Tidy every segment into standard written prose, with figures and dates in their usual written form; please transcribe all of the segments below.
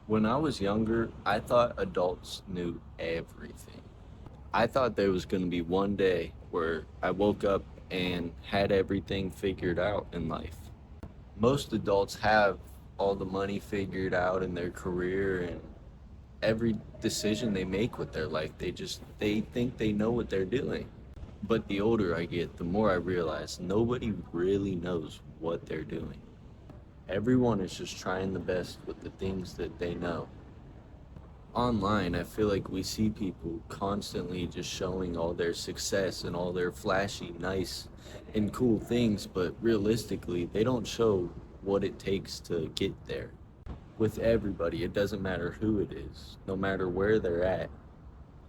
When I was younger, I thought adults knew everything. I thought there was going to be one day where I woke up and had everything figured out in life. Most adults have all the money figured out in their career and every decision they make with their life. They think they know what they're doing. But the older I get, the more I realize nobody really knows what they're doing. Everyone is just trying the best with the things that they know. Online, I feel like we see people constantly just showing all their success and all their flashy, nice, and cool things, but realistically, they don't show what it takes to get there. With everybody, it doesn't matter who it is, no matter where they're at,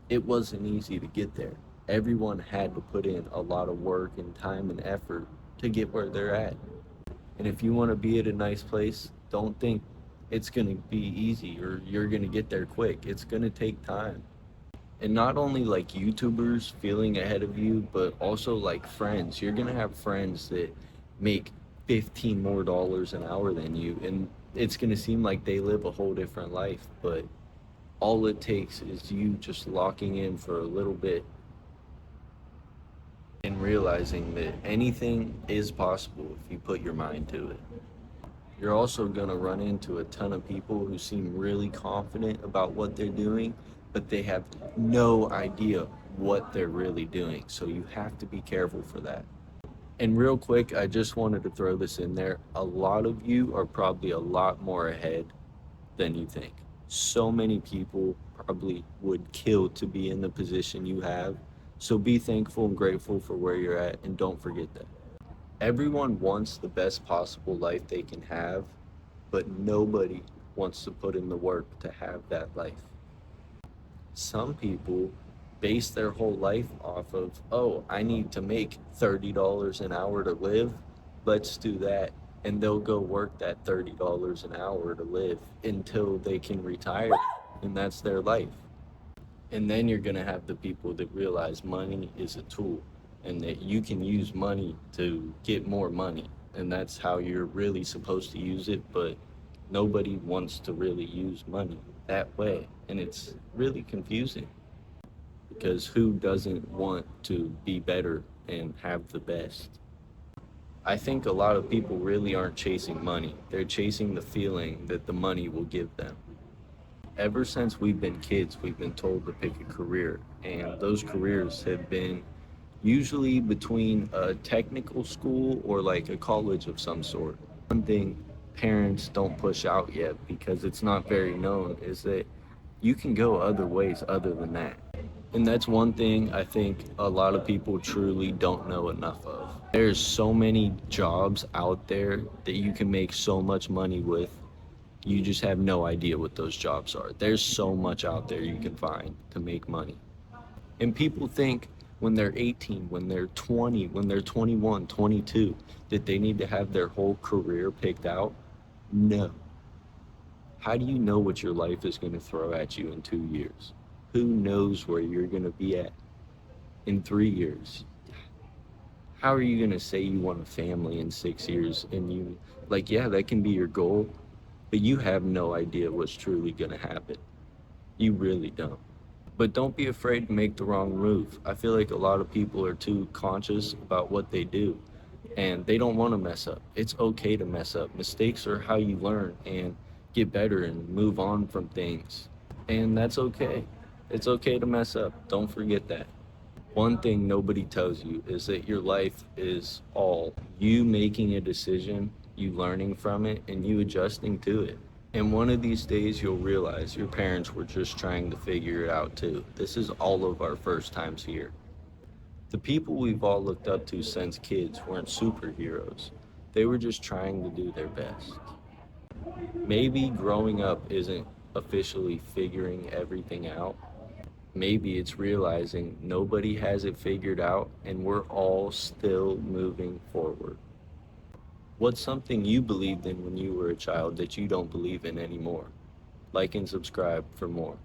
it wasn't easy to get there. Everyone had to put in a lot of work and time and effort to get where they're at. And if you want to be at a nice place, don't think it's going to be easy or you're going to get there quick. It's going to take time. And not only like YouTubers feeling ahead of you, but also like friends. You're going to have friends that make 15 more dollars an hour than you. And it's going to seem like they live a whole different life. But all it takes is you just locking in for a little bit and realizing that anything is possible if you put your mind to it. You're also going to run into a ton of people who seem really confident about what they're doing, but they have no idea what they're really doing. So you have to be careful for that. And real quick, I just wanted to throw this in there. A lot of you are probably a lot more ahead than you think. So many people probably would kill to be in the position you have. So be thankful and grateful for where you're at, and don't forget that. Everyone wants the best possible life they can have, but nobody wants to put in the work to have that life. Some people base their whole life off of, oh, I need to make $30 an hour to live. Let's do that. And they'll go work that $30 an hour to live until they can retire. And that's their life. And then you're going to have the people that realize money is a tool and that you can use money to get more money. And that's how you're really supposed to use it. But nobody wants to really use money that way. And it's really confusing because who doesn't want to be better and have the best? I think a lot of people really aren't chasing money. They're chasing the feeling that the money will give them. Ever since we've been kids, we've been told to pick a career, and those careers have been usually between a technical school or like a college of some sort. One thing parents don't push out yet because it's not very known is that you can go other ways other than that. And that's one thing I think a lot of people truly don't know enough of. There's so many jobs out there that you can make so much money with. You just have no idea what those jobs are. There's so much out there you can find to make money. And people think when they're 18, when they're 20, when they're 21, 22, that they need to have their whole career picked out. No. How do you know what your life is going to throw at you in 2 years? Who knows where you're going to be at in 3 years? How are you going to say you want a family in 6 years and you, like, yeah, that can be your goal, but you have no idea what's truly going to happen. You really don't. But don't be afraid to make the wrong move. I feel like a lot of people are too conscious about what they do and they don't want to mess up. It's okay to mess up. Mistakes are how you learn and get better and move on from things. And that's okay. It's okay to mess up. Don't forget that. One thing nobody tells you is that your life is all you making a decision, you learning from it, and you adjusting to it. And one of these days, you'll realize your parents were just trying to figure it out too. This is all of our first times here. The people we've all looked up to since kids weren't superheroes, they were just trying to do their best. Maybe growing up isn't officially figuring everything out. Maybe it's realizing nobody has it figured out and we're all still moving forward. What's something you believed in when you were a child that you don't believe in anymore? Like and subscribe for more.